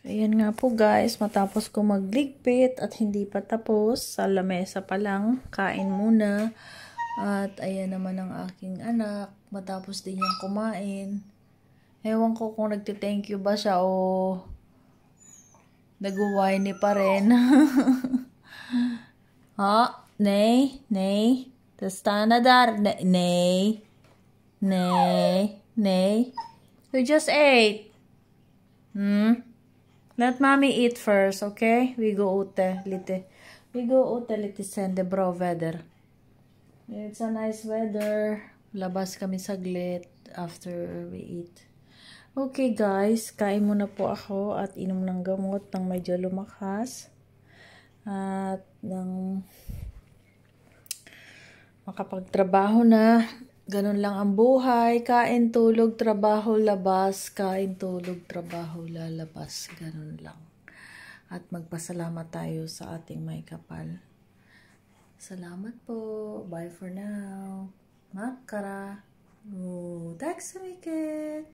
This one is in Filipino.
Ayan nga po guys, matapos ko magligpit at hindi pa tapos, sa lamesa pa lang, kain muna. At ayan naman ang aking anak, matapos din niyang kumain. Ewan ko kung nagti-thank you ba siya o nag-whiny pa rin. Ha? Nej, nej. Det stannar där. Nej. Nej. Nej. You just ate. Let mommy eat first, okay? We go ute lite. Vi går ute lite sen, det är bra väder. It's a nice weather. Labas kami saglit after we eat. Okay guys, kain muna po ako at inom ng gamot ng medyo lumakas. At ng makapagtrabaho na. Ganun lang ang buhay. Kain, tulog, trabaho, labas. Kain, tulog, trabaho, lalabas. Ganun lang. At magpasalamat tayo sa ating may kapal. Salamat po. Bye for now. Makara. Tack så mycket.